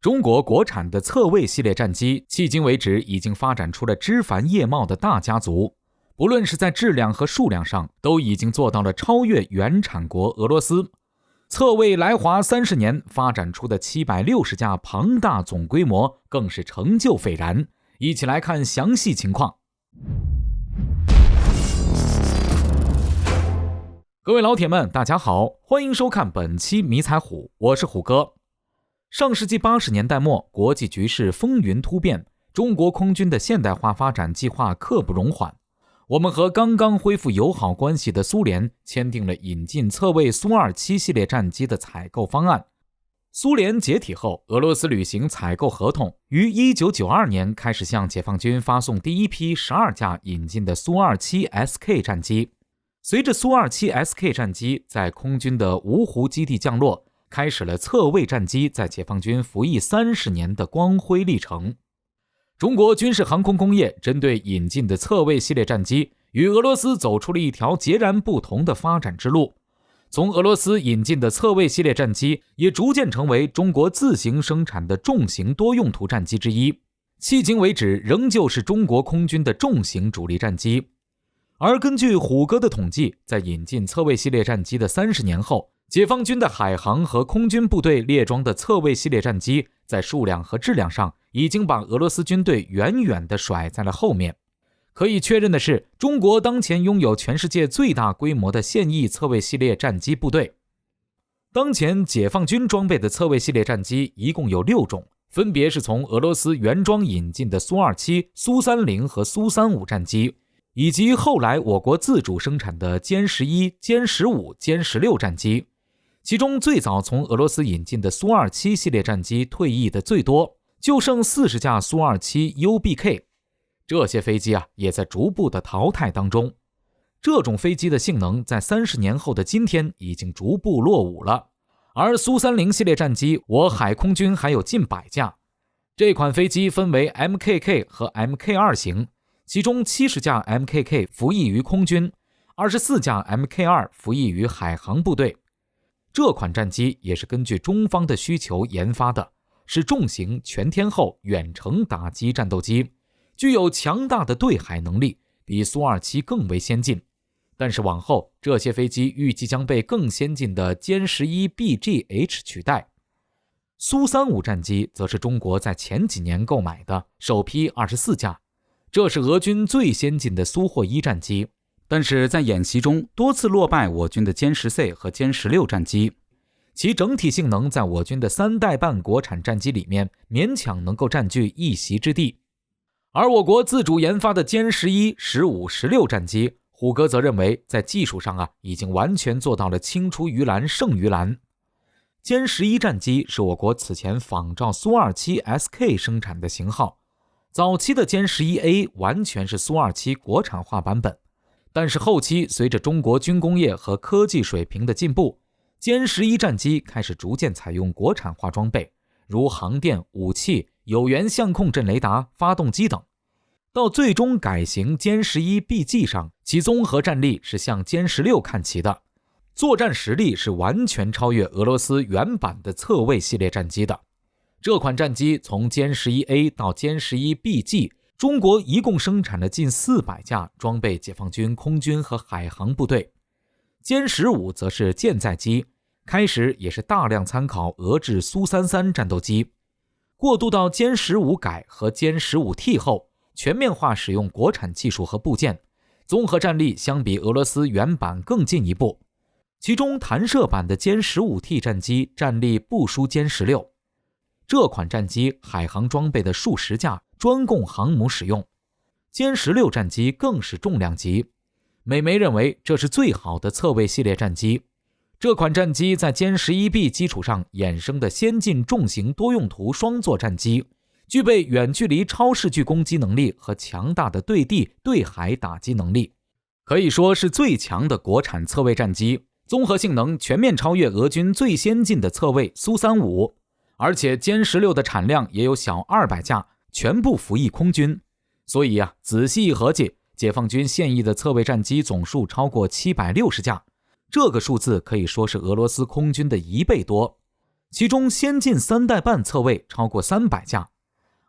中国国产的侧卫系列战机迄今为止已经发展出了枝繁叶茂的大家族，不论是在质量和数量上都已经做到了超越原产国俄罗斯。侧卫来华30年发展出的760架庞大总规模更是成就斐然。一起来看详细情况。各位老铁们大家好，欢迎收看本期迷彩虎，我是虎哥。上世纪80年代末，国际局势风云突变，中国空军的现代化发展计划刻不容缓。我们和刚刚恢复友好关系的苏联签订了引进侧卫苏27系列战机的采购方案。苏联解体后，俄罗斯履行采购合同，于1992年开始向解放军发送第一批12架引进的苏27 SK 战机。随着苏27 SK 战机在空军的芜湖基地降落，开始了侧卫战机在解放军服役30年的光辉历程。中国军事航空工业针对引进的侧卫系列战机，与俄罗斯走出了一条截然不同的发展之路。从俄罗斯引进的侧卫系列战机，也逐渐成为中国自行生产的重型多用途战机之一，迄今为止仍旧是中国空军的重型主力战机。而根据虎哥的统计，在引进侧卫系列战机的30年后，解放军的海航和空军部队列装的侧卫系列战机在数量和质量上已经把俄罗斯军队远远地甩在了后面。可以确认的是，中国当前拥有全世界最大规模的现役侧卫系列战机部队。当前解放军装备的侧卫系列战机一共有6种，分别是从俄罗斯原装引进的苏27、苏30和苏35战机，以及后来我国自主生产的歼11、歼15、歼16战机。其中最早从俄罗斯引进的苏27系列战机退役的最多，就剩40架苏27 UBK。 这些飞机也在逐步的淘汰当中。这种飞机的性能在30年后的今天已经逐步落伍了。而苏30系列战机，我海空军还有近100架。这款飞机分为 MKK 和 MK2 型，其中70架 MKK 服役于空军，24架 MK2 服役于海航部队。这款战机也是根据中方的需求研发的，是重型全天候远程打击战斗机，具有强大的对海能力，比苏27更为先进。但是往后这些飞机预计将被更先进的歼11 BGH 取代。苏35战机则是中国在前几年购买的，首批24架，这是俄军最先进的苏霍1战机。但是在演习中多次落败我军的歼10C 和歼16战机，其整体性能在我军的3代半国产战机里面勉强能够占据一席之地。而我国自主研发的歼11、15、16战机，虎哥则认为在技术上已经完全做到了青出于蓝胜于蓝。歼11战机是我国此前仿照苏27 SK 生产的型号，早期的歼11A 完全是苏27国产化版本。但是后期随着中国军工业和科技水平的进步，歼11战机开始逐渐采用国产化装备，如航电、武器、有源相控阵雷达、发动机等。到最终改型歼11 BG 上，其综合战力是向歼16看齐的，作战实力是完全超越俄罗斯原版的侧卫系列战机的。这款战机从歼11A 到歼11 BG，中国一共生产了近400架，装备解放军空军和海航部队。歼15则是舰载机，开始也是大量参考俄制苏33战斗机。过渡到歼15改和歼15T 后，全面化使用国产技术和部件，综合战力相比俄罗斯原版更进一步。其中弹射版的歼15T 战机战力不输歼16。这款战机海航装备的数十架，专供航母使用。歼16战机更是重量级，美媒认为这是最好的侧卫系列战机。这款战机在歼11B 基础上衍生的先进重型多用途双座战机，具备远距离超视距攻击能力和强大的对地对海打击能力，可以说是最强的国产侧卫战机，综合性能全面超越俄军最先进的侧卫苏35。而且歼16的产量也有小200架，全部服役空军。所以仔细一合计，解放军现役的侧卫战机总数超过760架，这个数字可以说是俄罗斯空军的1倍多。其中先进3代半侧卫超过300架。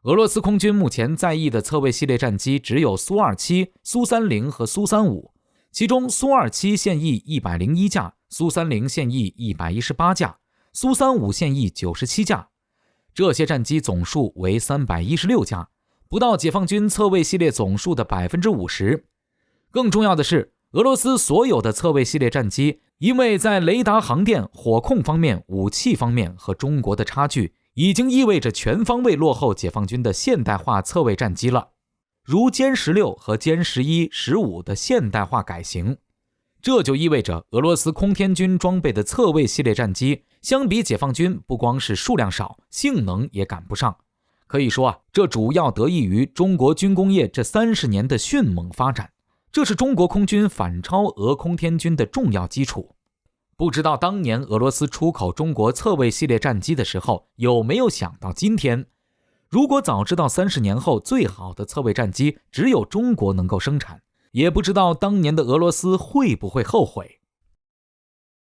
俄罗斯空军目前在役的侧卫系列战机只有苏27、苏30和苏35，其中苏27现役101架，苏30现役118架，苏35现役97架。这些战机总数为316架，不到解放军侧卫系列总数的 50%。 更重要的是，俄罗斯所有的侧卫系列战机因为在雷达航电、火控方面、武器方面和中国的差距，已经意味着全方位落后解放军的现代化侧卫战机了，如歼16和歼11、15的现代化改型。这就意味着俄罗斯空天军装备的侧卫系列战机相比解放军不光是数量少，性能也赶不上。可以说这主要得益于中国军工业这30年的迅猛发展，这是中国空军反超俄空天军的重要基础。不知道当年俄罗斯出口中国侧卫系列战机的时候，有没有想到今天？如果早知道30年后最好的侧卫战机只有中国能够生产，也不知道当年的俄罗斯会不会后悔。